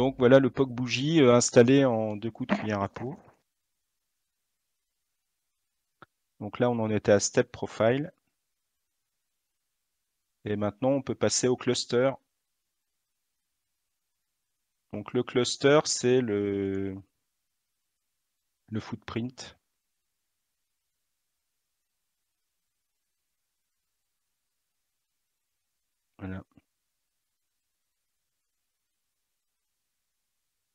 Donc voilà le POC bougie installé en 2 coups de cuillère à peau. Donc là on en était à Step Profile. Et maintenant on peut passer au cluster. Donc le cluster c'est le footprint. Voilà.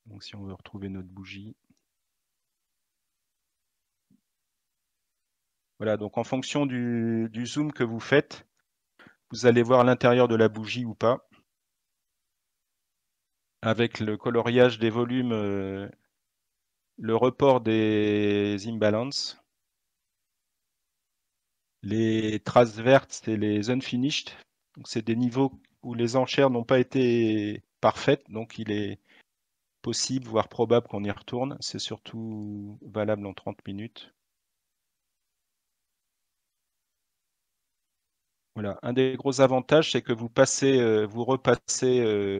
Donc si on veut retrouver notre bougie. Voilà, donc en fonction du zoom que vous faites, vous allez voir l'intérieur de la bougie ou pas. Avec le coloriage des volumes, le report des imbalances. Les traces vertes, c'est les unfinished. Donc c'est des niveaux où les enchères n'ont pas été parfaites, donc il est possible, voire probable qu'on y retourne. C'est surtout valable en 30 minutes. Voilà. Un des gros avantages, c'est que vous repassez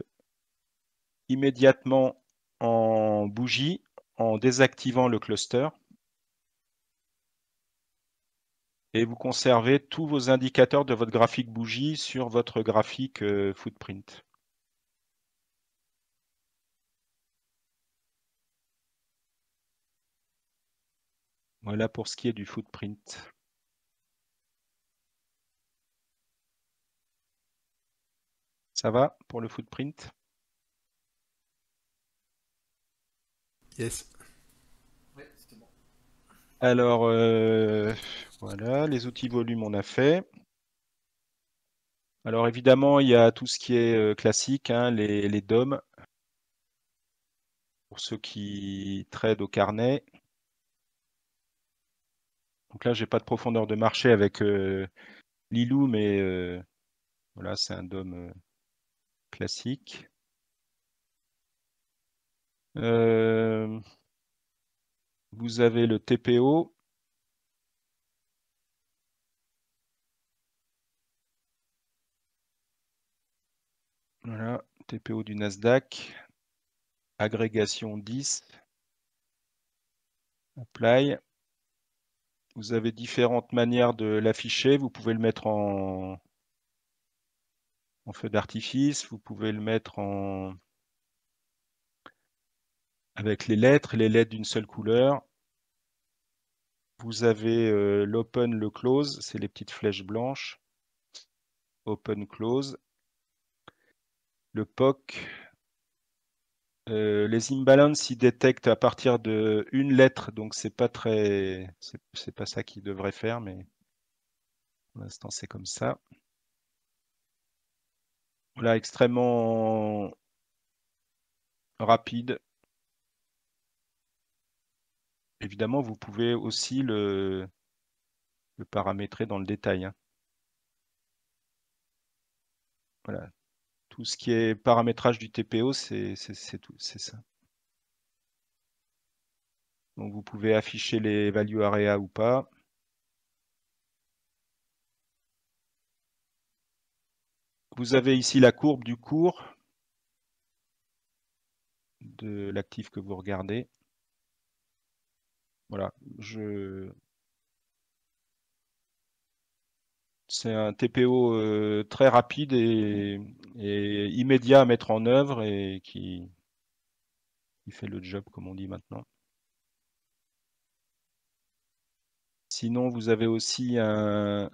immédiatement en bougie en désactivant le cluster. Et vous conservez tous vos indicateurs de votre graphique bougie sur votre graphique footprint. Voilà pour ce qui est du footprint. Ça va pour le footprint? Yes. Alors, voilà, les outils volume, on a fait. Alors évidemment, il y a tout ce qui est classique, hein, les DOM, pour ceux qui tradent au carnet. Donc là, j'ai pas de profondeur de marché avec Lilou, mais voilà, c'est un DOM classique. Vous avez le TPO. Voilà, TPO du Nasdaq. Agrégation 10. Apply. Vous avez différentes manières de l'afficher. Vous pouvez le mettre en feu d'artifice. Vous pouvez le mettre avec les lettres d'une seule couleur. Vous avez l'open, le close, c'est les petites flèches blanches. Open, close. Le POC. Les imbalances, ils détectent à partir de une lettre, donc c'est pas ça qu'ils devraient faire, mais pour l'instant c'est comme ça. Voilà, extrêmement rapide. Évidemment, vous pouvez aussi le paramétrer dans le détail, hein. Voilà. Tout ce qui est paramétrage du TPO, c'est tout, c'est ça. Donc vous pouvez afficher les value area ou pas. Vous avez ici la courbe du cours de l'actif que vous regardez. Voilà, c'est un TPO très rapide et immédiat à mettre en œuvre et qui fait le job, comme on dit maintenant. Sinon, vous avez aussi un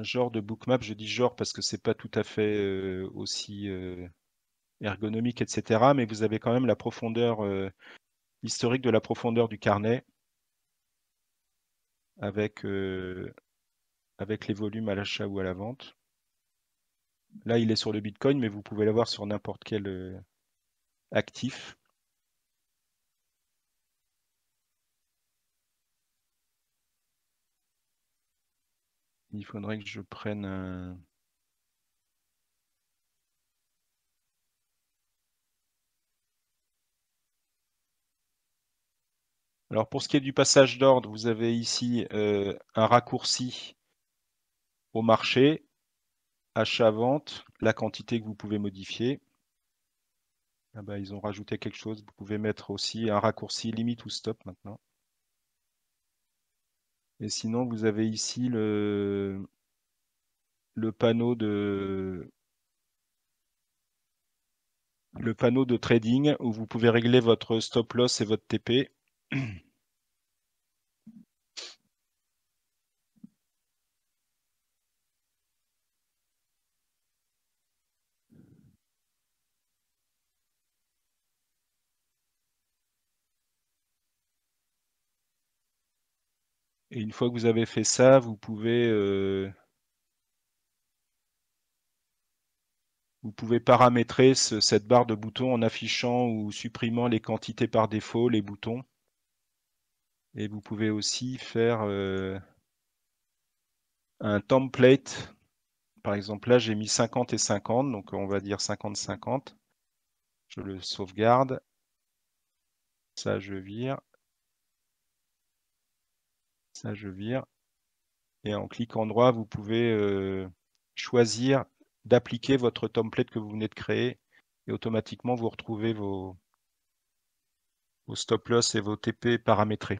genre de bookmap. Je dis genre parce que c'est pas tout à fait aussi ergonomique, etc. Mais vous avez quand même la profondeur historique de la profondeur du carnet avec, avec les volumes à l'achat ou à la vente. Là, il est sur le Bitcoin, mais vous pouvez l'avoir sur n'importe quel actif. Il faudrait que je prenne un... Alors pour ce qui est du passage d'ordre, vous avez ici un raccourci au marché. achat-vente, la quantité que vous pouvez modifier. Ah bah, ils ont rajouté quelque chose. Vous pouvez mettre aussi un raccourci limite ou stop maintenant. Et sinon, vous avez ici le panneau de trading où vous pouvez régler votre stop loss et votre TP. Et une fois que vous avez fait ça, vous pouvez paramétrer cette barre de boutons en affichant ou supprimant les quantités par défaut, les boutons. Et vous pouvez aussi faire un template. Par exemple, là, j'ai mis 50 et 50, donc on va dire 50-50. Je le sauvegarde. Ça, je vire. Ça, je vire. Et en cliquant droit, vous pouvez choisir d'appliquer votre template que vous venez de créer. Et automatiquement, vous retrouvez vos stop loss et vos TP paramétrés.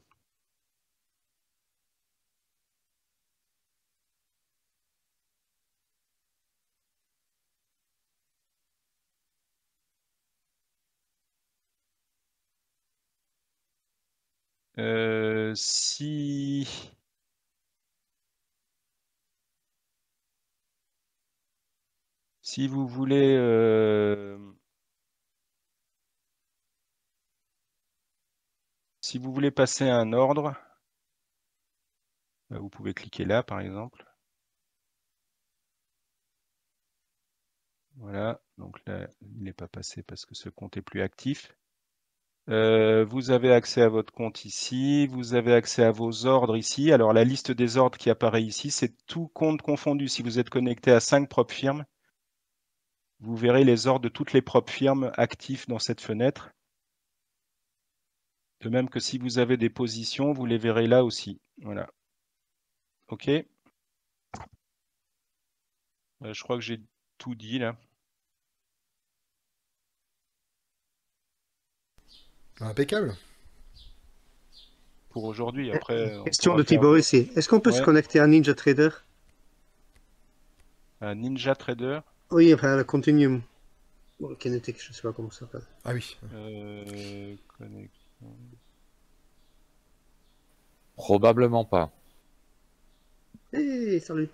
Si vous voulez passer à un ordre, vous pouvez cliquer là par exemple. Voilà, donc là il n'est pas passé parce que ce compte est plus actif. Vous avez accès à votre compte ici, vous avez accès à vos ordres ici. Alors la liste des ordres qui apparaît ici, c'est tout compte confondu. Si vous êtes connecté à 5 propres firmes, vous verrez les ordres de toutes les propres firmes actifs dans cette fenêtre. De même que si vous avez des positions, vous les verrez là aussi. Voilà. OK. Je crois que j'ai tout dit là Impeccable. pour aujourd'hui. Après, on Question pourra de faire Thibaut ici. Est-ce qu'on peut se ouais, connecter à NinjaTrader? un Ninja Trader. Oui, enfin, le Continuum. Bon, Kinetic, je sais pas comment ça s'appelle. Ah oui. Connexion. Probablement pas. Hey, salut.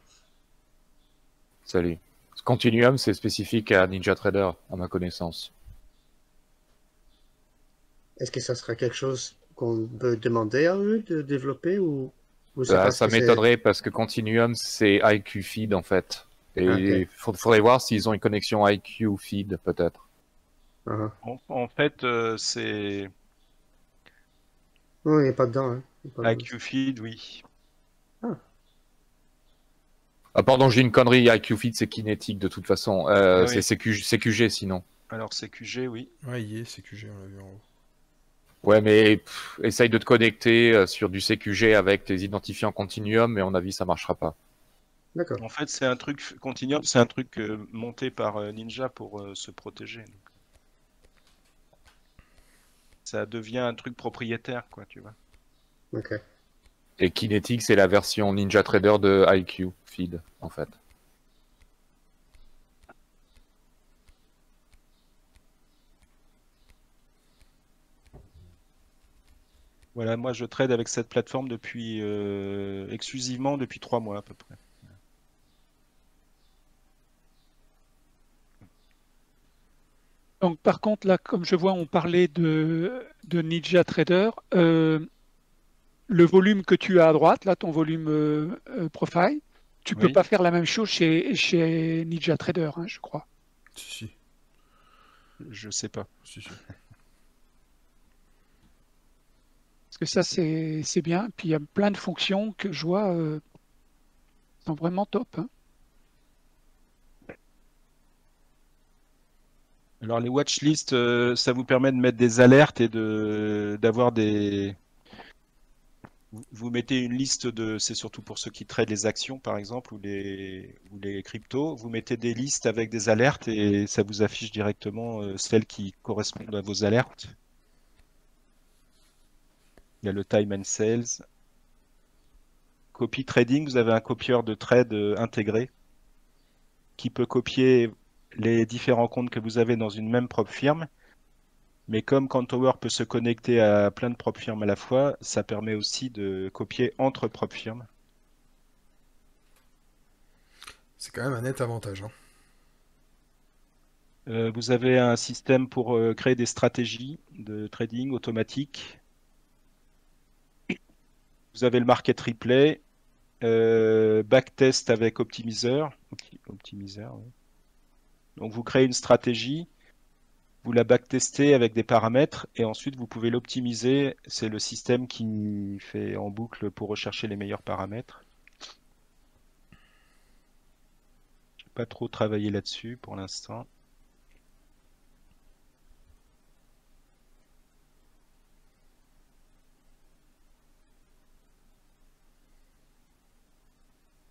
Salut. Continuum, c'est spécifique à NinjaTrader, à ma connaissance. Est-ce que ça sera quelque chose qu'on peut demander à eux de développer ou c'est parce Ça que c'est... m'étonnerait parce que Continuum, c'est IQ Feed en fait. Et Ah, ok. il faudrait voir s'ils ont une connexion IQ Feed peut-être. Ah, En fait, c'est non, il n'est pas dedans. Hein. Il est pas dedans. IQ Feed, oui. Ah, Ah pardon, j'ai une connerie, IQ Feed c'est kinétique de toute façon. Ah C'est oui. CQG sinon. Alors CQG, oui. Ouais, il y est, CQG, on l'a vu en haut. Ouais, mais essaye de te connecter sur du CQG avec tes identifiants Continuum, mais à mon avis ça marchera pas. d'accord. En fait, c'est un truc Continuum, c'est un truc monté par Ninja pour se protéger. Donc, ça devient un truc propriétaire, quoi, tu vois. Ok. Et Kinetic, c'est la version NinjaTrader de IQ Feed, en fait. Voilà, moi je trade avec cette plateforme depuis exclusivement depuis 3 mois à peu près. Donc, par contre, là, comme je vois, on parlait de NinjaTrader. Le volume que tu as à droite, là, ton volume profile, tu peux Oui. pas faire la même chose chez NinjaTrader, hein, je crois. Si. Je sais pas. Si. Parce que ça, c'est bien. Puis il y a plein de fonctions que je vois sont vraiment top. Hein. Alors les watchlists, ça vous permet de mettre des alertes et d'avoir Vous mettez une liste de, c'est surtout pour ceux qui traitent les actions par exemple ou les cryptos, vous mettez des listes avec des alertes et ça vous affiche directement celles qui correspondent à vos alertes. Il y a le time and sales. Copy trading, vous avez un copieur de trade intégré qui peut copier les différents comptes que vous avez dans une même propre firme. Mais comme Countower peut se connecter à plein de propres firmes à la fois, ça permet aussi de copier entre propres firmes. C'est quand même un net avantage. Hein. Vous avez un système pour créer des stratégies de trading automatique. Vous avez le market replay, backtest avec optimiseur. Optimiseur, oui. Donc vous créez une stratégie, vous la backtestez avec des paramètres et ensuite vous pouvez l'optimiser. C'est le système qui fait en boucle pour rechercher les meilleurs paramètres. Je n'ai pas trop travaillé là-dessus pour l'instant.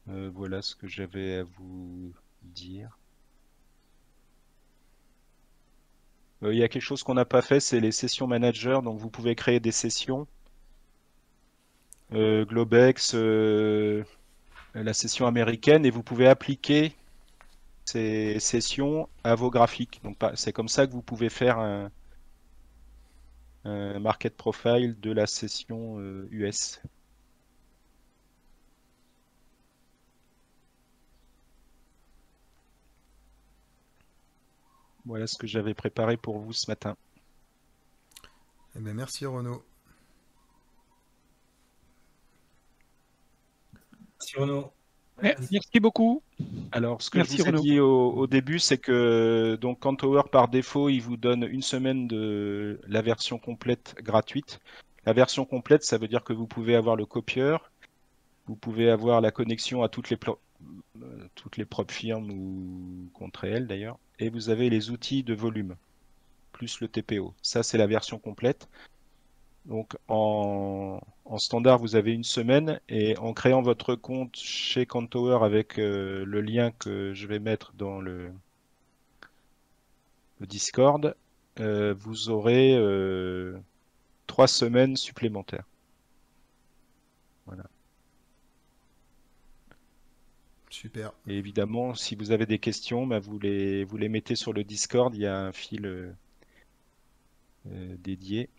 Voilà ce que j'avais à vous dire. Il y a quelque chose qu'on n'a pas fait, c'est les sessions manager. Donc vous pouvez créer des sessions. Globex, la session américaine, et vous pouvez appliquer ces sessions à vos graphiques. Donc c'est comme ça que vous pouvez faire un market profile de la session US. Voilà ce que j'avais préparé pour vous ce matin. Eh bien, merci Renaud. Merci Renaud. Merci beaucoup. Alors, ce que Merci, je vous ai Renaud. dit au début, c'est que donc Countower, par défaut, il vous donne une semaine de la version complète gratuite. La version complète, ça veut dire que vous pouvez avoir le copieur, vous pouvez avoir la connexion à toutes les propres firmes ou comptes réels d'ailleurs, et vous avez les outils de volume, plus le TPO. Ça, c'est la version complète. Donc en standard, vous avez une semaine et en créant votre compte chez Countower avec le lien que je vais mettre dans le Discord, vous aurez 3 semaines supplémentaires. Voilà. Super. Et évidemment, si vous avez des questions, bah, vous les mettez sur le Discord, il y a un fil dédié.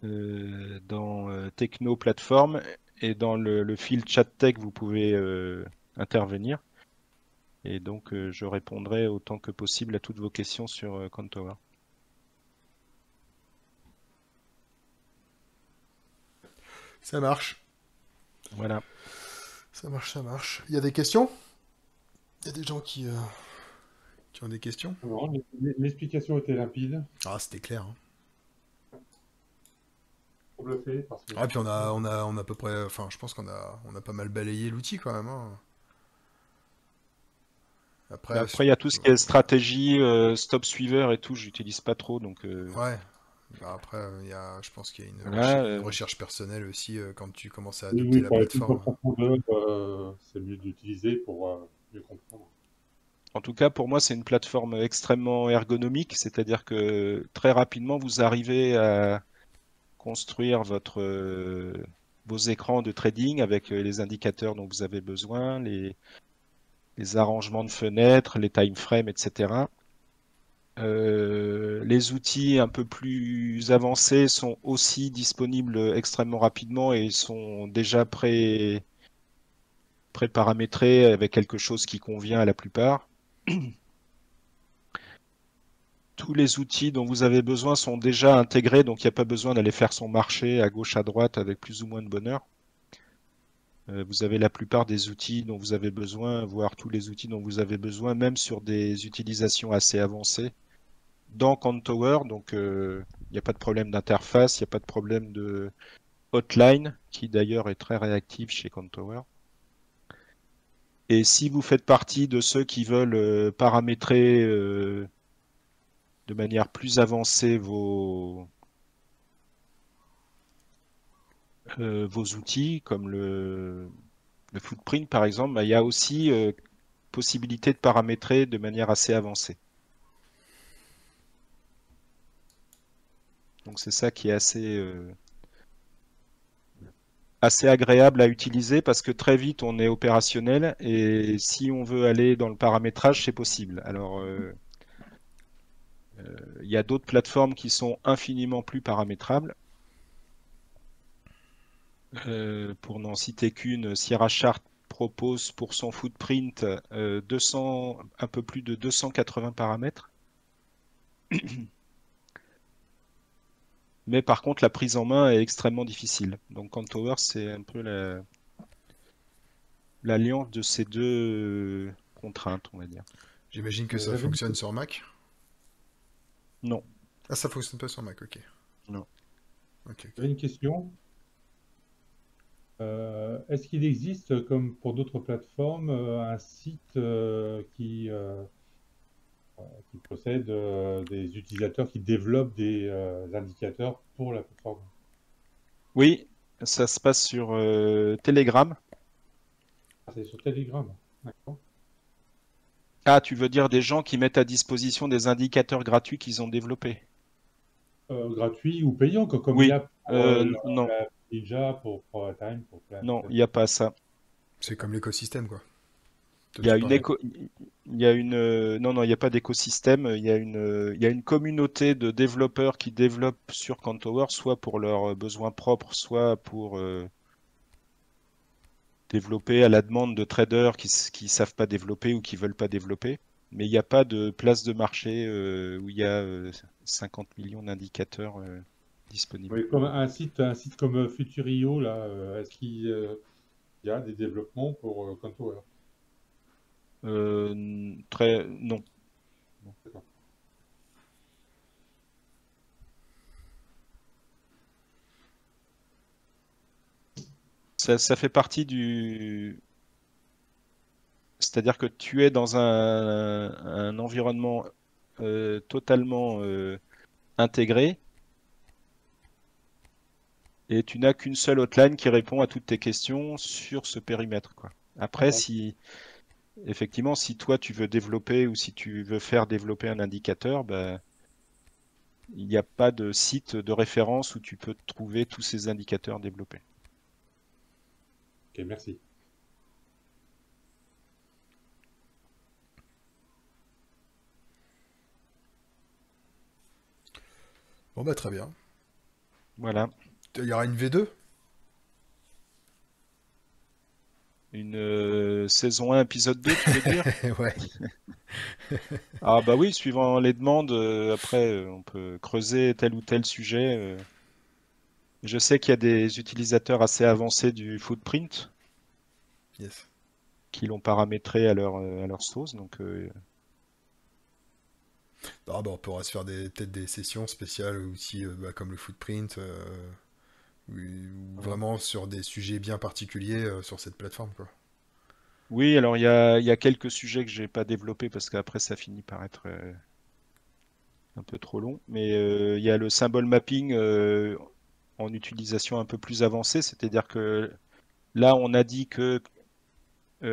Dans Techno Plateforme et dans le fil chat tech, vous pouvez intervenir. Et donc, je répondrai autant que possible à toutes vos questions sur Countower. Ça marche. Voilà. Ça marche, ça marche. Il y a des questions? Il y a des gens qui ont des questions? Non, l'explication était limpide. Ah, c'était clair. Hein. Faut bluffer parce que... Ah, puis on a à peu près... Enfin, je pense qu'on a pas mal balayé l'outil quand même. Hein. Après, il y a tout ce qui est stratégie, stop suiveur et tout, j'utilise pas trop. Donc, ouais. Bah, après, je pense qu'il y a une recherche personnelle aussi quand tu commences à adopter oui, la plateforme. C'est mieux d'utiliser pour mieux comprendre. En tout cas, pour moi, c'est une plateforme extrêmement ergonomique, c'est-à-dire que très rapidement, vous arrivez à construire vos écrans de trading avec les indicateurs dont vous avez besoin, les arrangements de fenêtres, les time frames, etc. Les outils un peu plus avancés sont aussi disponibles extrêmement rapidement et sont déjà pré-paramétrés avec quelque chose qui convient à la plupart. Tous les outils dont vous avez besoin sont déjà intégrés, donc il n'y a pas besoin d'aller faire son marché à gauche, à droite avec plus ou moins de bonheur. Vous avez la plupart des outils dont vous avez besoin, voire tous les outils dont vous avez besoin, même sur des utilisations assez avancées dans Countower. Donc il n'y a pas de problème d'interface, il n'y a pas de problème de hotline, qui d'ailleurs est très réactive chez Countower. Et si vous faites partie de ceux qui veulent paramétrer de manière plus avancée vos vos outils, comme le footprint par exemple, bah, il y a aussi possibilité de paramétrer de manière assez avancée. Donc c'est ça qui est assez agréable à utiliser parce que très vite on est opérationnel et si on veut aller dans le paramétrage, c'est possible. Alors il y a d'autres plateformes qui sont infiniment plus paramétrables. Pour n'en citer qu'une, Sierra Chart propose pour son footprint un peu plus de 280 paramètres. Mais par contre, la prise en main est extrêmement difficile. Donc CantOver, c'est un peu l'alliance de ces deux contraintes, on va dire. J'imagine que ça J'avais une fonctionne sur Mac. Non, Ah, ça fonctionne pas sur Mac, ok. non. Ok. J'avais une question. Est-ce qu'il existe, comme pour d'autres plateformes, un site qui possède des utilisateurs qui développent des indicateurs pour la plateforme? Oui, ça se passe sur Telegram. Ah, c'est sur Telegram. D'accord. Ah, tu veux dire des gens qui mettent à disposition des indicateurs gratuits qu'ils ont développés? Gratuit ou payant, comme il Oui, y a pour non, la Ninja, pour ProTime, pour plein de non, il n'y a pas ça. C'est comme l'écosystème, quoi. Toi, Il y a tu une parlais. non, non, il n'y a pas d'écosystème. Il y a une communauté de développeurs qui développent sur CantOver, soit pour leurs besoins propres, soit pour développer à la demande de traders qui savent pas développer ou qui veulent pas développer. Mais il n'y a pas de place de marché où il y a 50 millions d'indicateurs disponibles. Oui, comme un site comme Futurio, là, est-ce qu'il y a des développements pour CantOver? Non. D'accord. Ça fait partie du... C'est-à-dire que tu es dans un environnement totalement intégré et tu n'as qu'une seule hotline qui répond à toutes tes questions sur ce périmètre, quoi. Après, D'accord. effectivement, si toi tu veux développer ou si tu veux faire développer un indicateur, bah, il n'y a pas de site de référence où tu peux trouver tous ces indicateurs développés. Ok, merci. Bon, bah, très bien. Voilà. Il y aura une V2? Une saison 1, épisode 2, tu veux dire? Ouais. Ah bah oui, suivant les demandes, après on peut creuser tel ou tel sujet. Je sais qu'il y a des utilisateurs assez avancés du footprint Yes. qui l'ont paramétré à leur sauce, donc Ah, bah, on pourra se faire peut-être des sessions spéciales aussi, bah, comme le footprint, ou vraiment sur des sujets bien particuliers sur cette plateforme, quoi. oui, alors il y a quelques sujets que j'ai pas développés parce qu'après ça finit par être un peu trop long, mais il y a le symbol mapping en utilisation un peu plus avancée, c'est-à-dire que là on a dit que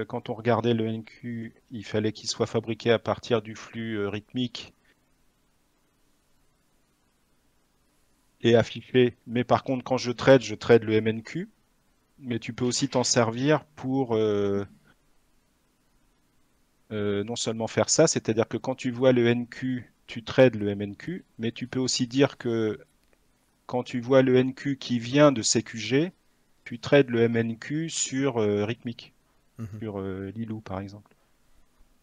quand on regardait le NQ, il fallait qu'il soit fabriqué à partir du flux rythmique et affiché. Mais par contre, quand je trade le MNQ. Mais tu peux aussi t'en servir pour non seulement faire ça, c'est-à-dire que quand tu vois le NQ, tu trades le MNQ, mais tu peux aussi dire que quand tu vois le NQ qui vient de CQG, tu trades le MNQ sur rythmique, Mhm. sur Lilou par exemple.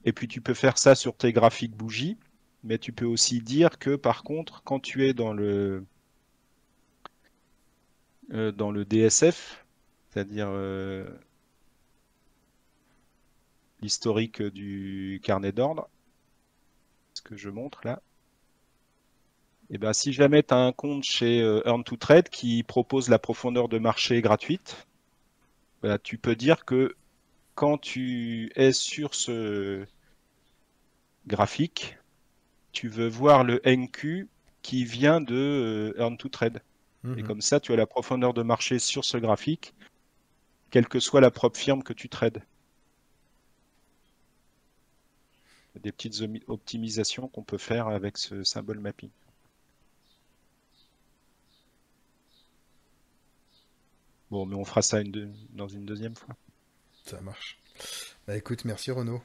Et puis tu peux faire ça sur tes graphiques bougies, mais tu peux aussi dire que par contre, quand tu es dans le DSF, c'est-à-dire l'historique du carnet d'ordre, ce que je montre là, et ben, si jamais tu as un compte chez Earn to Trade qui propose la profondeur de marché gratuite, ben, tu peux dire que quand tu es sur ce graphique, tu veux voir le NQ qui vient de Earn to Trade. Et Mhm. comme ça, tu as la profondeur de marché sur ce graphique, quelle que soit la propre firme que tu trades. Des petites optimisations qu'on peut faire avec ce symbole mapping. Bon, mais on fera ça dans une deuxième fois. Ça marche. Bah écoute, merci Renaud.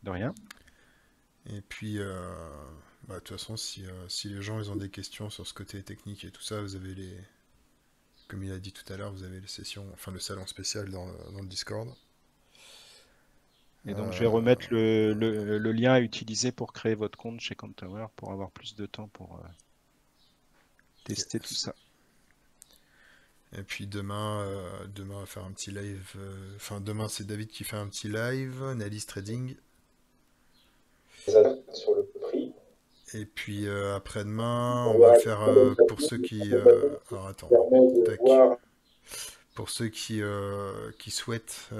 De rien. Et puis, bah, de toute façon, si les gens ils ont des questions sur ce côté technique et tout ça, vous avez comme il a dit tout à l'heure, vous avez les sessions, enfin le salon spécial dans le Discord. Et donc, je vais remettre le lien à utiliser pour créer votre compte chez Countower pour avoir plus de temps pour tester Yes. tout ça. Et puis demain, on va faire un petit live. Enfin, demain, c'est David qui fait un petit live, Nalis Trading. Sur le prix. Et puis après-demain, on va le faire pour ceux qui. Alors attends, tac. Pour ceux qui souhaitent,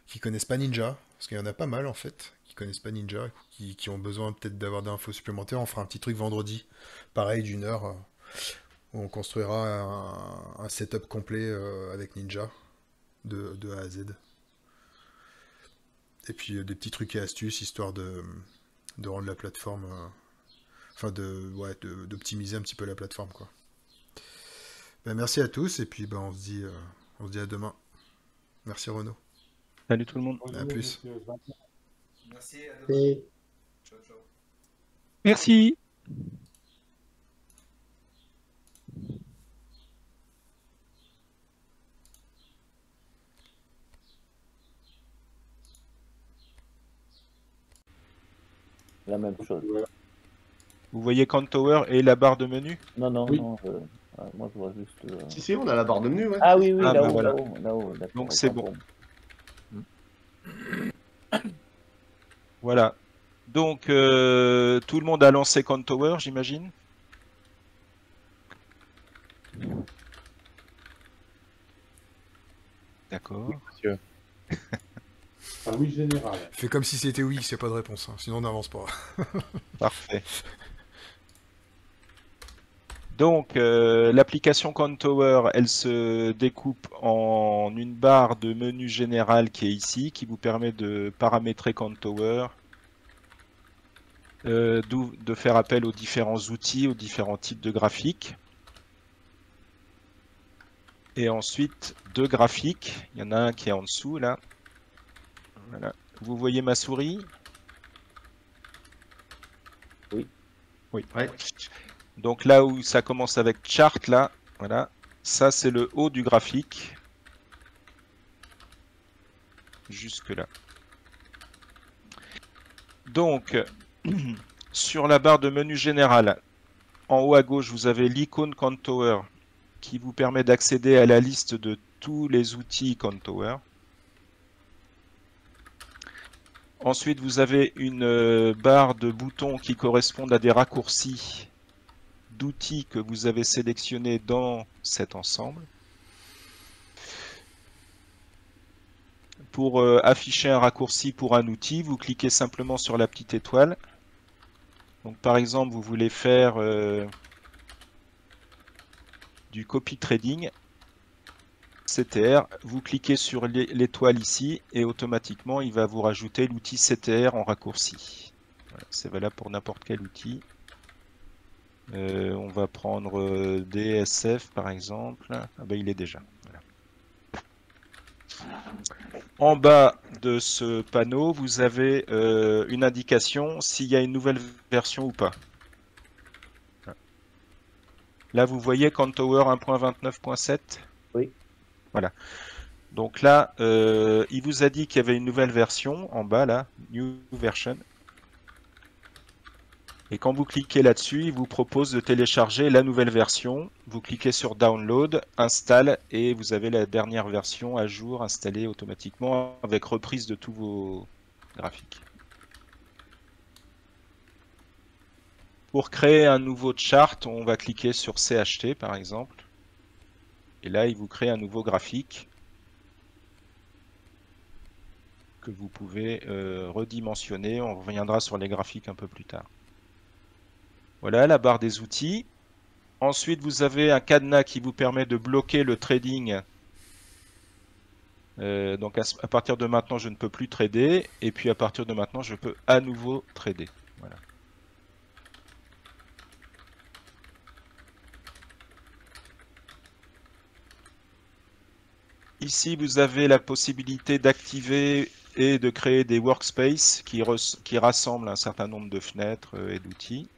qui connaissent pas Ninja, parce qu'il y en a pas mal en fait, qui connaissent pas Ninja, qui ont besoin peut-être d'avoir des infos supplémentaires. On fera un petit truc vendredi, pareil d'une heure, où on construira un setup complet avec Ninja, de A à Z. Et puis des petits trucs et astuces, histoire de rendre la plateforme... enfin, d'optimiser un petit peu la plateforme, quoi. Ben, merci à tous, et puis ben, on se dit à demain. Merci Renaud. Salut tout le monde. À plus. Merci, à demain. Et Ciao, ciao. Merci. La même chose. Vous voyez Countower et la barre de menu? Non, non, Oui. non. Moi, je vois juste. si, on a la barre de menu, ouais. Ah oui, oui, Ah, là-haut, bah voilà. là-haut, d'accord. Donc, c'est autant bon. pour moi. Voilà. Donc, tout le monde a lancé Countower, j'imagine? D'accord. Monsieur. Ah oui, général. Fais comme si c'était oui, s'il n'y a pas de réponse, hein, sinon on n'avance pas. Parfait. Donc, l'application Countower, elle se découpe en une barre de menu général qui est ici, qui vous permet de paramétrer Countower, de faire appel aux différents outils, aux différents types de graphiques. Et ensuite, deux graphiques. Il y en a un qui est en dessous, là. Voilà. Vous voyez ma souris? Oui. Oui. Ouais. Donc là où ça commence avec chart, là, voilà. Ça, c'est le haut du graphique. Jusque là. Donc, sur la barre de menu général, en haut à gauche, vous avez l'icône Countower qui vous permet d'accéder à la liste de tous les outils Countower. Ensuite, vous avez une barre de boutons qui correspondent à des raccourcis d'outils que vous avez sélectionnés dans cet ensemble. Pour afficher un raccourci pour un outil, vous cliquez simplement sur la petite étoile. Donc, par exemple, vous voulez faire du copy trading, CTR, vous cliquez sur l'étoile ici et automatiquement il va vous rajouter l'outil CTR en raccourci. Voilà, c'est valable pour n'importe quel outil. On va prendre DSF par exemple. Ah ben, il est déjà. Voilà. En bas de ce panneau, vous avez une indication s'il y a une nouvelle version ou pas. Là, vous voyez Countower 1.29.7. Oui. Voilà. Donc là, il vous a dit qu'il y avait une nouvelle version en bas, là, New Version. Et quand vous cliquez là-dessus, il vous propose de télécharger la nouvelle version. Vous cliquez sur Download, Install, et vous avez la dernière version à jour installée automatiquement avec reprise de tous vos graphiques. Pour créer un nouveau chart, on va cliquer sur CHT par exemple. Et là, il vous crée un nouveau graphique que vous pouvez redimensionner. On reviendra sur les graphiques un peu plus tard. Voilà la barre des outils. Ensuite, vous avez un cadenas qui vous permet de bloquer le trading. Donc à partir de maintenant, je ne peux plus trader. Et puis à partir de maintenant, je peux à nouveau trader. Voilà. Ici, vous avez la possibilité d'activer et de créer des workspaces qui rassemblent un certain nombre de fenêtres et d'outils.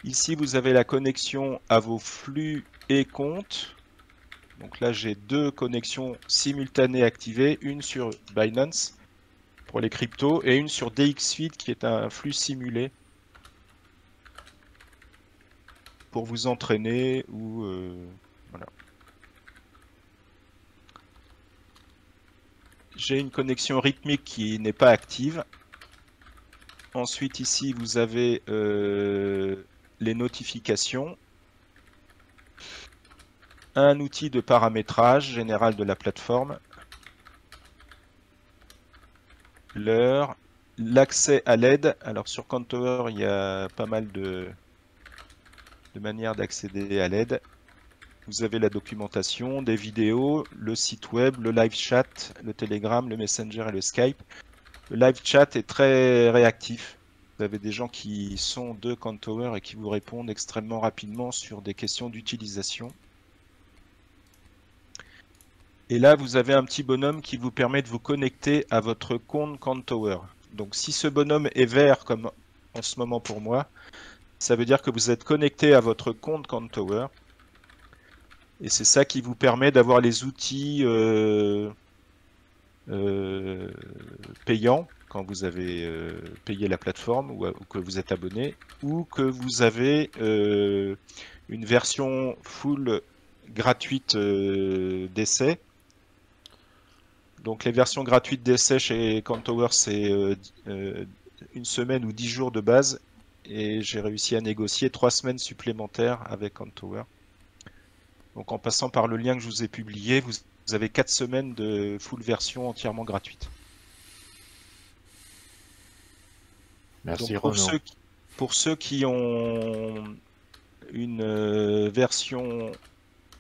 Ici, vous avez la connexion à vos flux et comptes. Donc là, j'ai 2 connexions simultanées activées, une sur Binance pour les cryptos et une sur DXFeed qui est un flux simulé pour vous entraîner ou voilà. J'ai une connexion rythmique qui n'est pas active. Ensuite, ici, vous avez les notifications. Un outil de paramétrage général de la plateforme. L'heure. L'accès à l'aide. Alors, sur Countover, il y a pas mal de manières d'accéder à l'aide. Vous avez la documentation, des vidéos, le site web, le live chat, le Telegram, le Messenger et le Skype. Le live chat est très réactif. Vous avez des gens qui sont de Countover et qui vous répondent extrêmement rapidement sur des questions d'utilisation. Et là, vous avez un petit bonhomme qui vous permet de vous connecter à votre compte Countover. Donc si ce bonhomme est vert, comme en ce moment pour moi, ça veut dire que vous êtes connecté à votre compte Countover. Et c'est ça qui vous permet d'avoir les outils payants quand vous avez payé la plateforme ou que vous êtes abonné, ou que vous avez une version full gratuite d'essai. Donc les versions gratuites d'essai chez Countover, c'est une semaine ou 10 jours de base, et j'ai réussi à négocier 3 semaines supplémentaires avec Countover. Donc en passant par le lien que je vous ai publié, vous avez 4 semaines de full version entièrement gratuite. Merci Donc Renaud. pour ceux qui ont une version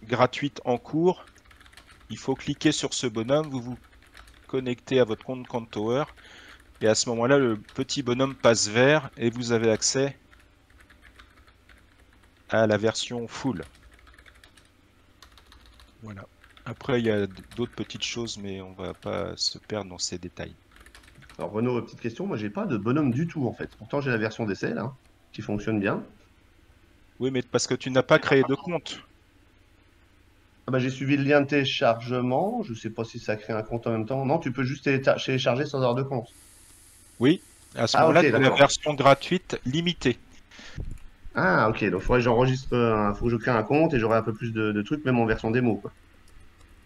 gratuite en cours, il faut cliquer sur ce bonhomme, vous vous connectez à votre compte Countover, et à ce moment-là, le petit bonhomme passe vert et vous avez accès à la version full. Voilà. Après, il y a d'autres petites choses, mais on va pas se perdre dans ces détails. Alors Renaud, petite question, moi j'ai pas de bonhomme du tout en fait. Pourtant j'ai la version d'essai là, qui fonctionne bien. Oui, mais parce que tu n'as pas créé de compte. Ah bah, j'ai suivi le lien de téléchargement, je sais pas si ça crée un compte en même temps. Non, tu peux juste télécharger sans avoir de compte. Oui, à ce Ah moment-là, ok, tu as la d'accord. version gratuite limitée. Ah ok, donc il faudrait que j'enregistre, faut que je crée un compte et j'aurai un peu plus de trucs, même en version démo, quoi.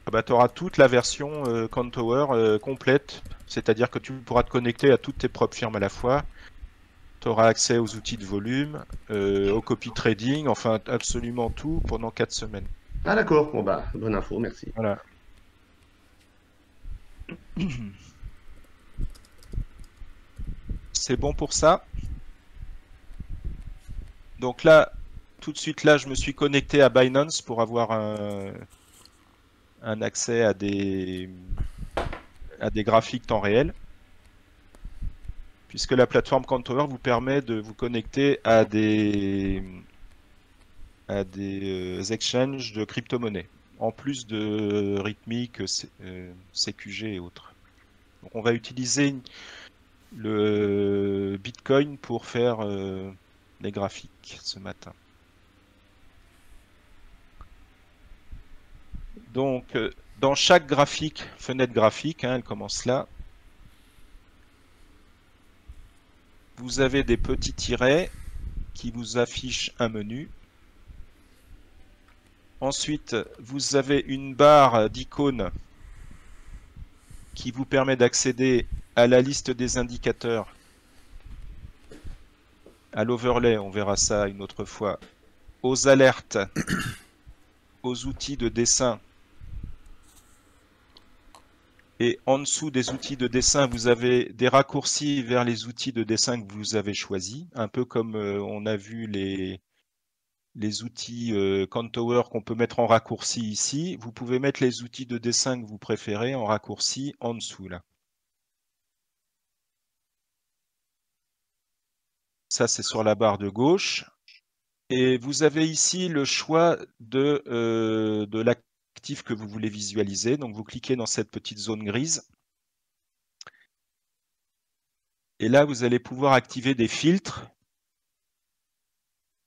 Ah bah, tu auras toute la version Countover complète, c'est-à-dire que tu pourras te connecter à toutes tes propres firmes à la fois. Tu auras accès aux outils de volume, au copy trading, enfin absolument tout pendant 4 semaines. Ah d'accord, bon bah, bonne info, merci. Voilà. C'est bon pour ça. Donc là, tout de suite là, je me suis connecté à Binance pour avoir un accès à des graphiques temps réel. Puisque la plateforme Countover vous permet de vous connecter à des exchanges de crypto-monnaies, en plus de Rhythmic, CQG et autres. Donc on va utiliser le Bitcoin pour faire les graphiques ce matin. Donc dans chaque graphique, fenêtre graphique, hein, elle commence là, vous avez des petits tirets qui vous affichent un menu. Ensuite, vous avez une barre d'icônes qui vous permet d'accéder à la liste des indicateurs, à l'overlay, on verra ça une autre fois, aux alertes, aux outils de dessin. Et en dessous des outils de dessin, vous avez des raccourcis vers les outils de dessin que vous avez choisis, un peu comme on a vu les les outils Contour qu'on peut mettre en raccourci ici. Vous pouvez mettre les outils de dessin que vous préférez en raccourci en dessous là. Ça, c'est sur la barre de gauche. Et vous avez ici le choix de l'actif que vous voulez visualiser. Donc, vous cliquez dans cette petite zone grise. Et là, vous allez pouvoir activer des filtres.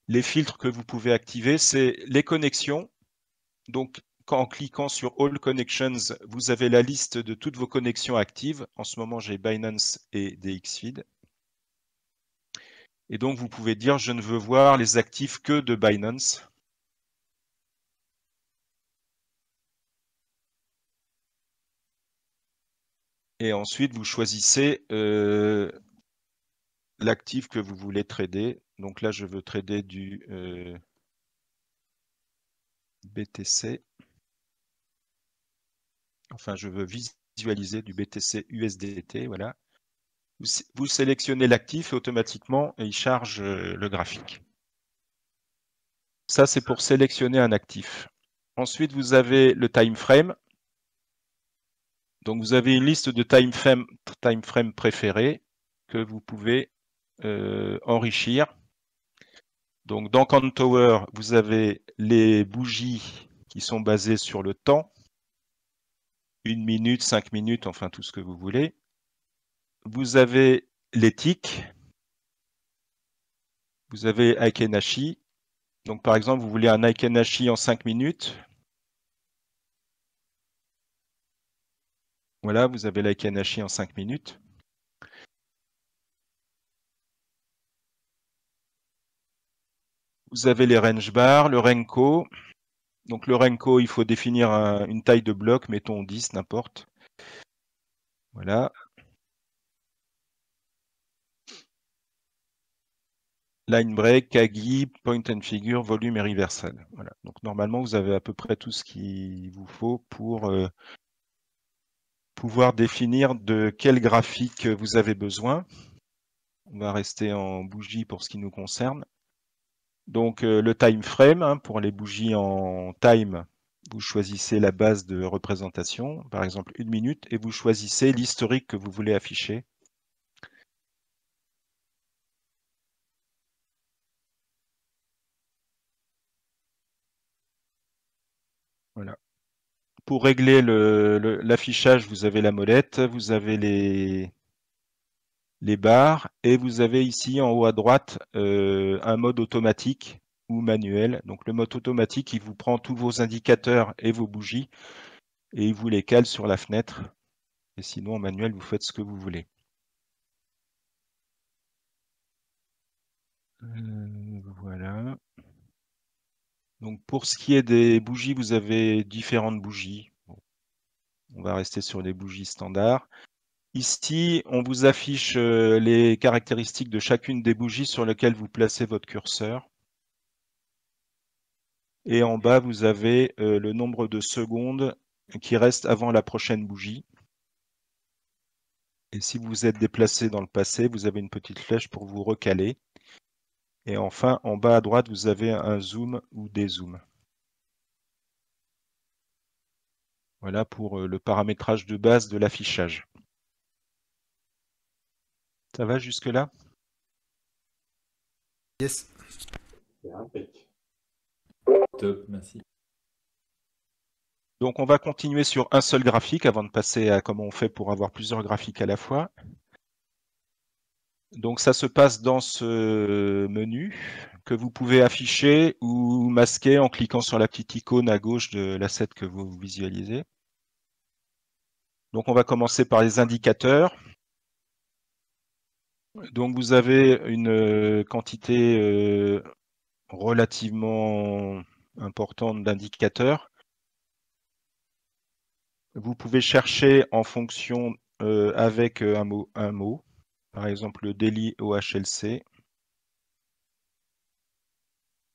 Les filtres que vous pouvez activer, c'est les connexions. Donc, en cliquant sur All Connections, vous avez la liste de toutes vos connexions actives. En ce moment, j'ai Binance et DXFeed. Et donc, vous pouvez dire, je ne veux voir les actifs que de Binance. Et ensuite, vous choisissez l'actif que vous voulez trader. Donc là, je veux trader du BTC. Enfin, je veux visualiser du BTC USDT. Voilà. Vous sélectionnez l'actif et automatiquement, il charge le graphique. Ça, c'est pour sélectionner un actif. Ensuite, vous avez le time frame. Donc, vous avez une liste de time frame préférés que vous pouvez enrichir. Donc, dans Contour, vous avez les bougies qui sont basées sur le temps. 1 minute, 5 minutes, enfin tout ce que vous voulez. Vous avez les ticks. Vous avez Aikenashi. Donc, par exemple, vous voulez un Aikenashi en 5 minutes. Voilà, vous avez l'Aikenashi en 5 minutes. Vous avez les range bars, le Renko. Donc, le Renko, il faut définir une taille de bloc, mettons 10, n'importe. Voilà. Line break, Kagi, point and figure, volume et reversal. Voilà. Donc normalement, vous avez à peu près tout ce qu'il vous faut pour pouvoir définir de quel graphique vous avez besoin. On va rester en bougie pour ce qui nous concerne. Donc le time frame, hein, pour les bougies en time, vous choisissez la base de représentation, par exemple 1 minute, et vous choisissez l'historique que vous voulez afficher. Voilà. Pour régler l'affichage, vous avez la molette, vous avez les barres et vous avez ici en haut à droite un mode automatique ou manuel. Donc le mode automatique, il vous prend tous vos indicateurs et vos bougies et il vous les cale sur la fenêtre. Et sinon en manuel, vous faites ce que vous voulez. Voilà. Donc pour ce qui est des bougies, vous avez différentes bougies. Bon, on va rester sur les bougies standards. Ici, on vous affiche les caractéristiques de chacune des bougies sur lesquelles vous placez votre curseur. Et en bas, vous avez le nombre de secondes qui reste avant la prochaine bougie. Et si vous vous êtes déplacé dans le passé, vous avez une petite flèche pour vous recaler. Et enfin, en bas à droite, vous avez un zoom ou dézoom. Voilà pour le paramétrage de base de l'affichage. Ça va jusque-là? Yes. Top, merci. Donc on va continuer sur un seul graphique avant de passer à comment on fait pour avoir plusieurs graphiques à la fois. Donc ça se passe dans ce menu que vous pouvez afficher ou masquer en cliquant sur la petite icône à gauche de l'asset que vous visualisez. Donc on va commencer par les indicateurs. Donc vous avez une quantité relativement importante d'indicateurs. Vous pouvez chercher en fonction avec un mot. Par exemple, le daily OHLC.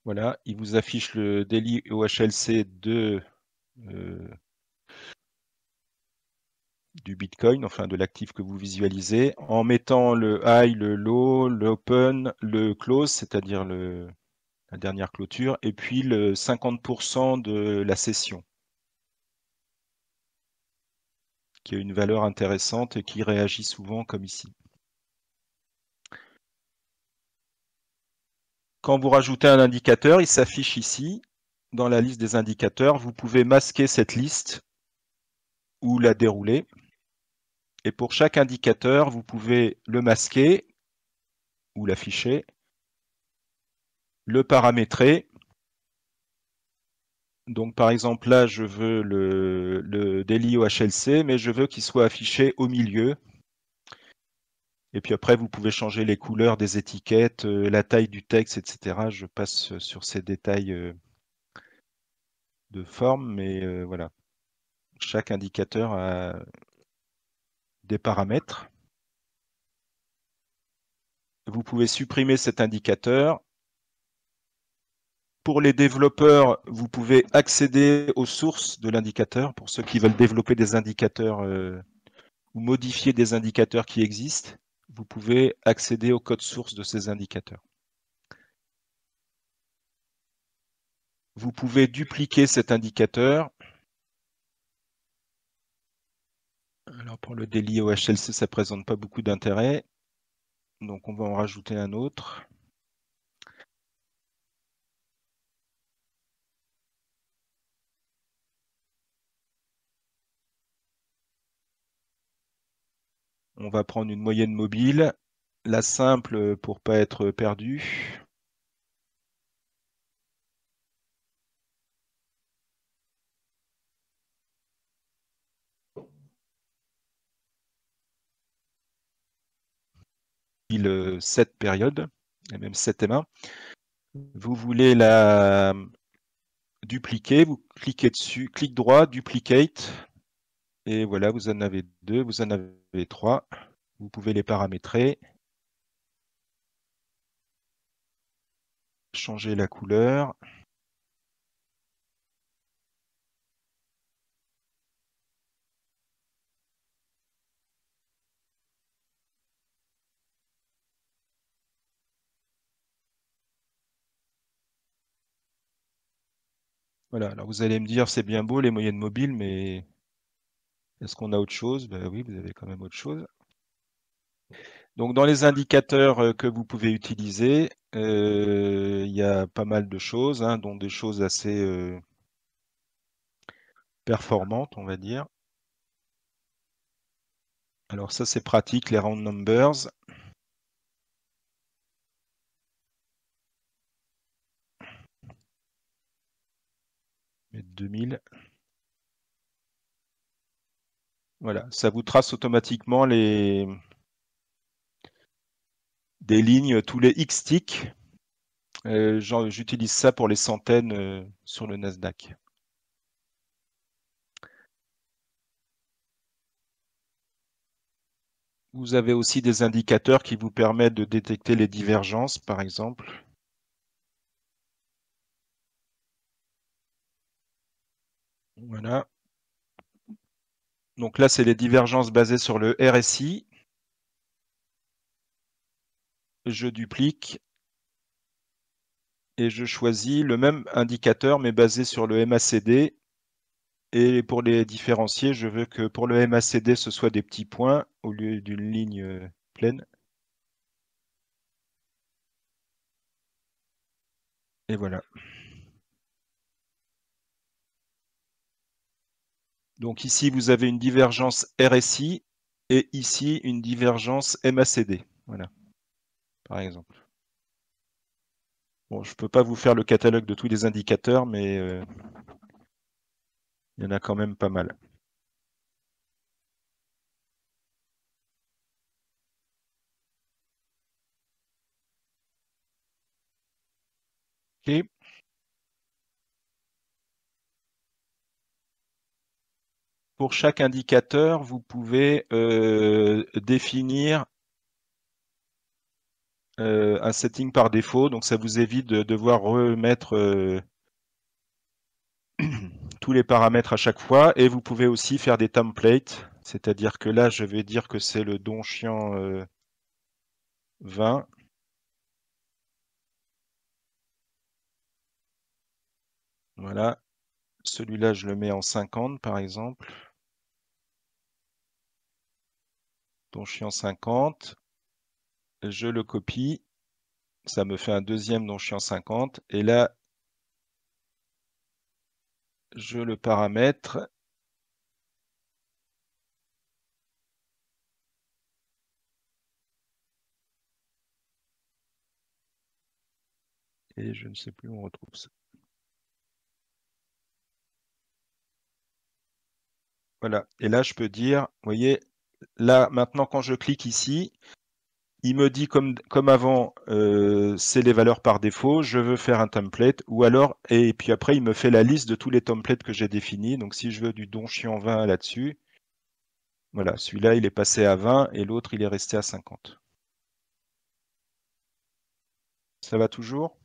Voilà, il vous affiche le daily OHLC du Bitcoin, enfin de l'actif que vous visualisez, en mettant le high, le low, l'open, le close, c'est-à-dire la la dernière clôture, et puis le 50% de la session, qui a une valeur intéressante et qui réagit souvent comme ici. Quand vous rajoutez un indicateur, il s'affiche ici, dans la liste des indicateurs. Vous pouvez masquer cette liste ou la dérouler. Et pour chaque indicateur, vous pouvez le masquer ou l'afficher, le paramétrer. Donc par exemple là, je veux le daily OHLC, mais je veux qu'il soit affiché au milieu. Et puis après, vous pouvez changer les couleurs des étiquettes, la taille du texte, etc. Je passe sur ces détails de forme, mais voilà. Chaque indicateur a des paramètres. Vous pouvez supprimer cet indicateur. Pour les développeurs, vous pouvez accéder aux sources de l'indicateur. Pour ceux qui veulent développer des indicateurs ou modifier des indicateurs qui existent, vous pouvez accéder au code source de ces indicateurs. Vous pouvez dupliquer cet indicateur. Alors pour le daily OHLC, ça ne présente pas beaucoup d'intérêt. Donc on va en rajouter un autre. On va prendre une moyenne mobile, la simple pour ne pas être perdu. Il 7 périodes, et même 7 et 1. Vous voulez la dupliquer, vous cliquez dessus, clic droit, duplicate, et voilà, vous en avez 2, vous en avez 3. Vous pouvez les paramétrer, changer la couleur. Voilà, alors vous allez me dire, c'est bien beau les moyennes mobiles, mais est-ce qu'on a autre chose? Ben oui, vous avez quand même autre chose. Donc dans les indicateurs que vous pouvez utiliser, il y a pas mal de choses, hein, dont des choses assez performantes, on va dire. Alors ça c'est pratique, les round numbers. Mettre 2000. Voilà, ça vous trace automatiquement des lignes, tous les X-ticks. J'utilise ça pour les centaines sur le Nasdaq. Vous avez aussi des indicateurs qui vous permettent de détecter les divergences, par exemple. Voilà. Donc là, c'est les divergences basées sur le RSI. Je duplique et je choisis le même indicateur, mais basé sur le MACD. Et pour les différencier, je veux que pour le MACD, ce soit des petits points au lieu d'une ligne pleine. Et voilà. Donc ici, vous avez une divergence RSI et ici, une divergence MACD. Voilà, par exemple. Bon, je ne peux pas vous faire le catalogue de tous les indicateurs, mais il y en a quand même pas mal. Ok. Pour chaque indicateur, vous pouvez définir un setting par défaut. Donc ça vous évite de devoir remettre tous les paramètres à chaque fois. Et vous pouvez aussi faire des templates. C'est-à-dire que là, je vais dire que c'est le Donchian 20. Voilà. Celui-là, je le mets en 50, par exemple. Donchian 50. Je le copie. Ça me fait un deuxième Donchian 50. Et là, je le paramètre. Et je ne sais plus où on retrouve ça. Voilà. Et là, je peux dire, vous voyez, là, maintenant, quand je clique ici, il me dit comme avant, c'est les valeurs par défaut, je veux faire un template, ou alors, et puis après, il me fait la liste de tous les templates que j'ai définis. Donc, si je veux du Donchian 20 là-dessus, voilà, celui-là, il est passé à 20 et l'autre, il est resté à 50. Ça va toujours?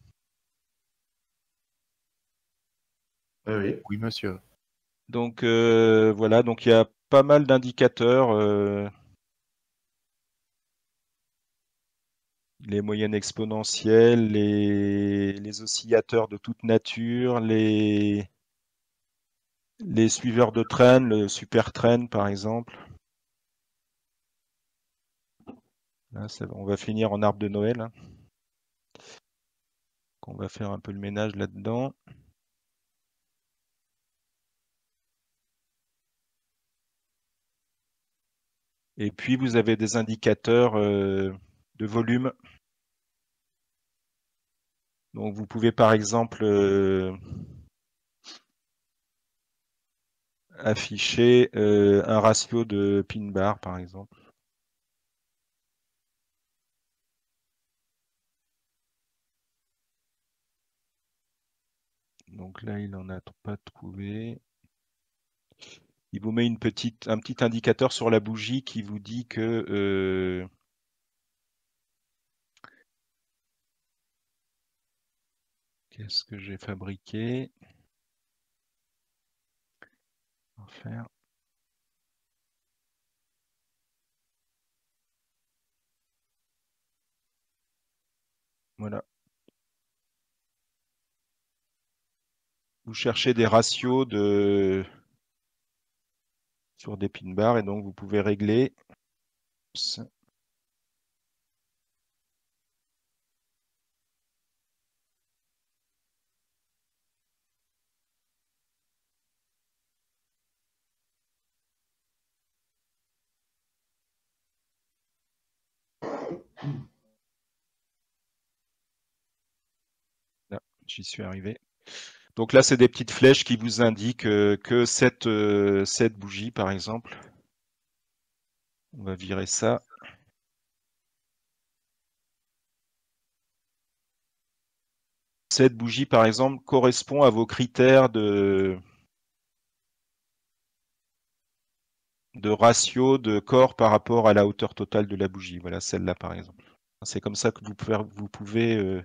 Oui. Oui, monsieur. Donc, voilà, donc il y a pas mal d'indicateurs. Les moyennes exponentielles, les oscillateurs de toute nature, les suiveurs de trend, le super trend par exemple. Là, on va finir en arbre de Noël. Hein. On va faire un peu le ménage là-dedans. Et puis vous avez des indicateurs de volume. Donc vous pouvez par exemple afficher un ratio de pin bar par exemple. Donc là, il n'en a pas trouvé. Il vous met un petit indicateur sur la bougie qui vous dit que qu'est-ce que j'ai fabriqué? On va faire. Voilà. Vous cherchez des ratios sur des pin bars et donc vous pouvez régler. Là, j'y suis arrivé. Donc là, c'est des petites flèches qui vous indiquent que cette bougie, par exemple, on va virer ça. Cette bougie, par exemple, correspond à vos critères de ratio de corps par rapport à la hauteur totale de la bougie. Voilà, celle-là, par exemple. C'est comme ça que vous pouvez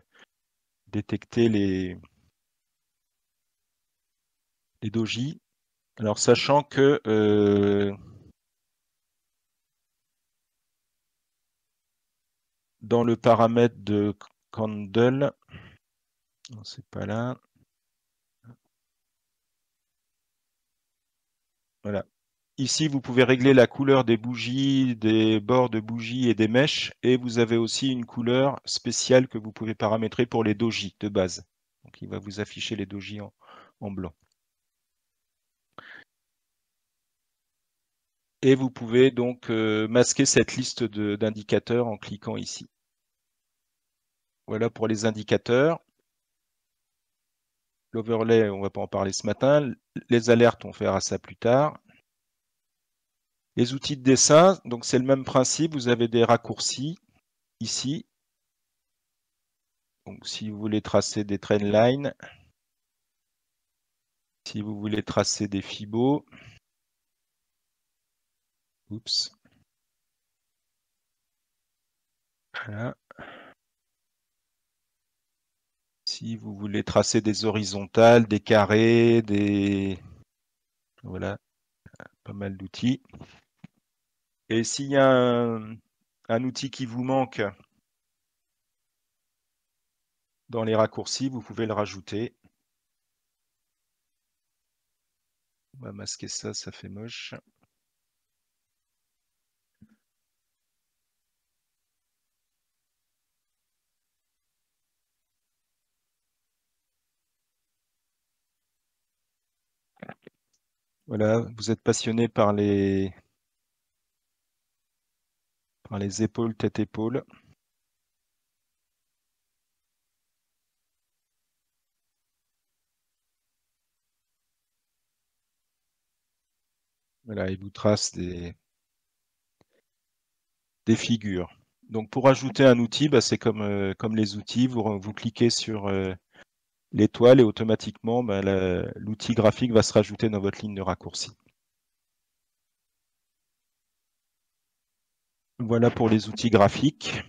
détecter les dojis. Alors, sachant que dans le paramètre de candle, c'est pas là. Voilà. Ici, vous pouvez régler la couleur des bougies, des bords de bougies et des mèches. Et vous avez aussi une couleur spéciale que vous pouvez paramétrer pour les dojis de base. Donc, il va vous afficher les dojis en blanc. Et vous pouvez donc masquer cette liste d'indicateurs en cliquant ici. Voilà pour les indicateurs. L'overlay, on ne va pas en parler ce matin. Les alertes, on verra ça plus tard. Les outils de dessin, donc c'est le même principe. Vous avez des raccourcis ici. Donc si vous voulez tracer des trend lines, si vous voulez tracer des fibos, oups. Voilà. Si vous voulez tracer des horizontales, des carrés, voilà, pas mal d'outils. Et s'il y a un outil qui vous manque dans les raccourcis, vous pouvez le rajouter. On va masquer ça, ça fait moche. Voilà, vous êtes passionné par les épaules, tête-épaule. Voilà, il vous trace des figures. Donc pour ajouter un outil, bah, c'est comme les outils, vous cliquez sur l'étoile et automatiquement bah, l'outil graphique va se rajouter dans votre ligne de raccourci. Voilà pour les outils graphiques.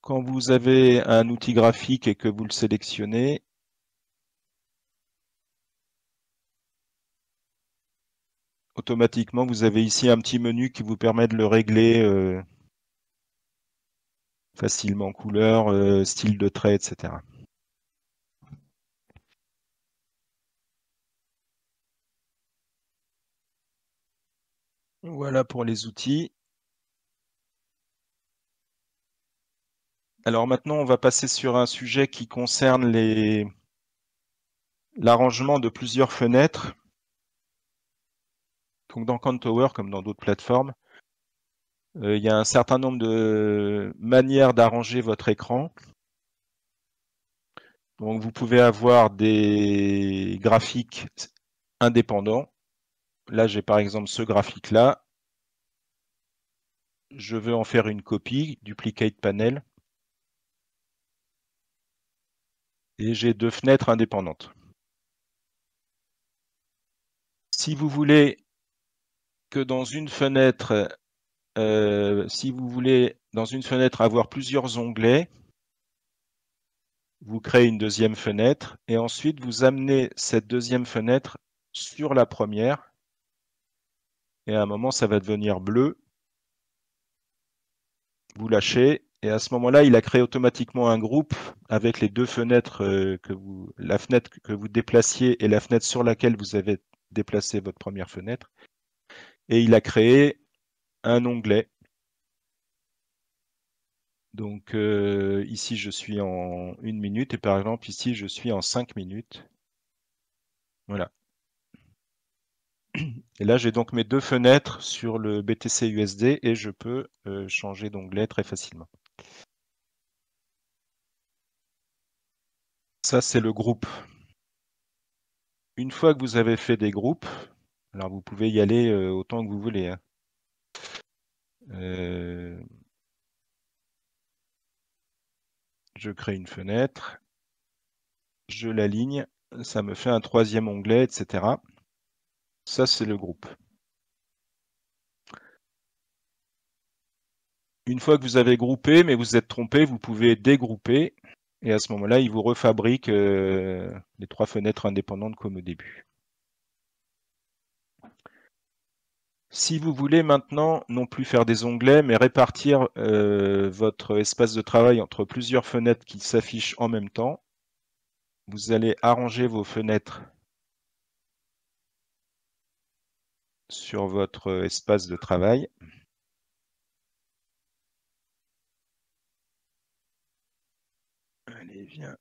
Quand vous avez un outil graphique et que vous le sélectionnez, automatiquement, vous avez ici un petit menu qui vous permet de le régler facilement, couleur, style de trait, etc. Voilà pour les outils. Alors maintenant, on va passer sur un sujet qui concerne l'arrangement de plusieurs fenêtres. Donc dans Camtower, comme dans d'autres plateformes, il y a un certain nombre de manières d'arranger votre écran. Donc vous pouvez avoir des graphiques indépendants. Là, j'ai par exemple ce graphique-là. Je veux en faire une copie, duplicate panel. Et j'ai deux fenêtres indépendantes. Si vous voulez que dans une fenêtre, avoir plusieurs onglets, vous créez une deuxième fenêtre et ensuite vous amenez cette deuxième fenêtre sur la première. Et à un moment, ça va devenir bleu. Vous lâchez et à ce moment-là, il a créé automatiquement un groupe avec les deux fenêtres la fenêtre que vous déplaciez et la fenêtre sur laquelle vous avez déplacé votre première fenêtre. Et il a créé un onglet. Donc ici, je suis en 1 minute et par exemple, ici, je suis en 5 minutes. Voilà. Et là, j'ai donc mes deux fenêtres sur le BTC USD et je peux changer d'onglet très facilement. Ça, c'est le groupe. Une fois que vous avez fait des groupes, alors vous pouvez y aller autant que vous voulez. Hein. Je crée une fenêtre, je l'aligne, ça me fait un troisième onglet, etc. Ça, c'est le groupe. Une fois que vous avez groupé, mais vous êtes trompé, vous pouvez dégrouper. Et à ce moment-là, il vous refabrique les trois fenêtres indépendantes comme au début. Si vous voulez maintenant non plus faire des onglets, mais répartir votre espace de travail entre plusieurs fenêtres qui s'affichent en même temps, vous allez arranger vos fenêtres sur votre espace de travail. Allez, viens.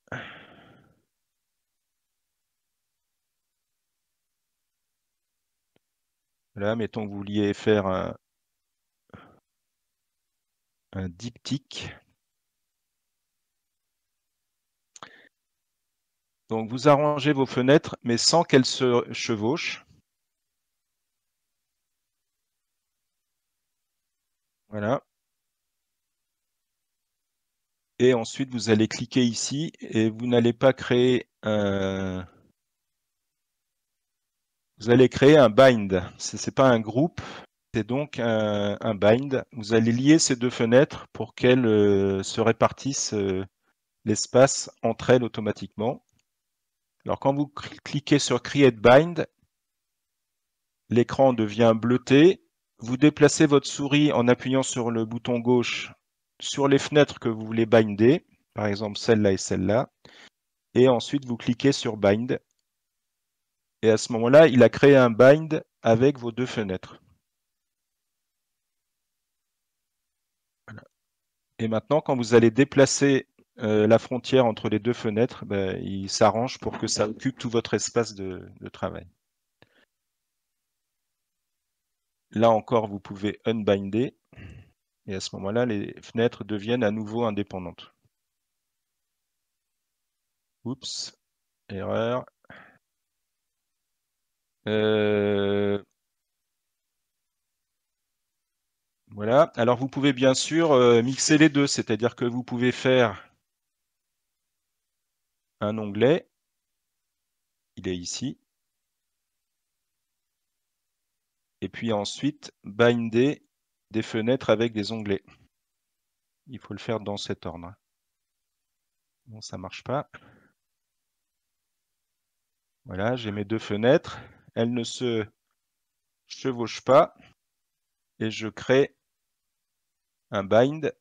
Là, mettons que vous vouliez faire un diptyque. Donc, vous arrangez vos fenêtres, mais sans qu'elles se chevauchent. Voilà. Et ensuite, vous allez cliquer ici et vous n'allez pas créer un... Vous allez créer un bind. Ce n'est pas un groupe, c'est donc un bind. Vous allez lier ces deux fenêtres pour qu'elles se répartissent l'espace entre elles automatiquement. Alors quand vous cliquez sur Create Bind, l'écran devient bleuté vous déplacez votre souris en appuyant sur le bouton gauche sur les fenêtres que vous voulez binder, par exemple celle-là et celle-là, et ensuite vous cliquez sur Bind. Et à ce moment-là, il a créé un bind avec vos deux fenêtres. Voilà. Et maintenant, quand vous allez déplacer la frontière entre les deux fenêtres, ben, il s'arrange pour que ça occupe tout votre espace de travail. Là encore, vous pouvez unbinder. Et à ce moment-là, les fenêtres deviennent à nouveau indépendantes. Oups, erreur. Voilà. Alors, vous pouvez bien sûr mixer les deux, c'est-à-dire que vous pouvez faire un onglet. Il est ici. Et puis ensuite, binder des fenêtres avec des onglets. Il faut le faire dans cet ordre. Bon, ça ne marche pas. Voilà, j'ai mes deux fenêtres. Elles ne se chevauchent pas. Et je crée un bind.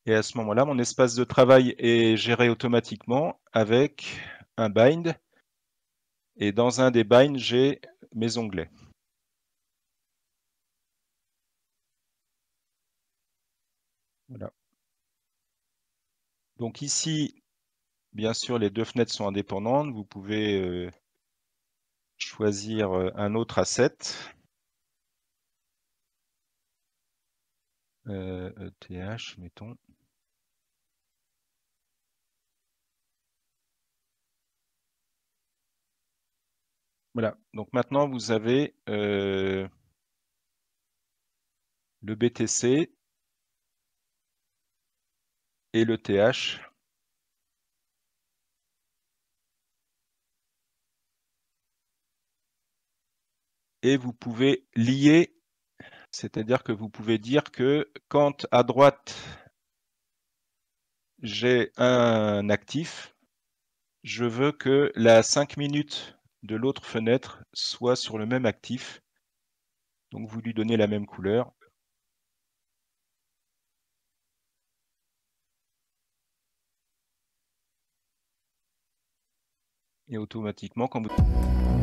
Et à ce moment-là, mon espace de travail est géré automatiquement avec un bind. Et dans un des binds, j'ai mes onglets. Voilà. Donc ici, bien sûr, les deux fenêtres sont indépendantes. Vous pouvez choisir un autre asset. ETH, mettons. Voilà, donc maintenant vous avez le BTC et le TH. Et vous pouvez lier, c'est-à-dire que vous pouvez dire que quand à droite j'ai un actif, je veux que la 5 minutes de l'autre fenêtre soit sur le même actif. Donc vous lui donnez la même couleur. Et automatiquement, quand vous...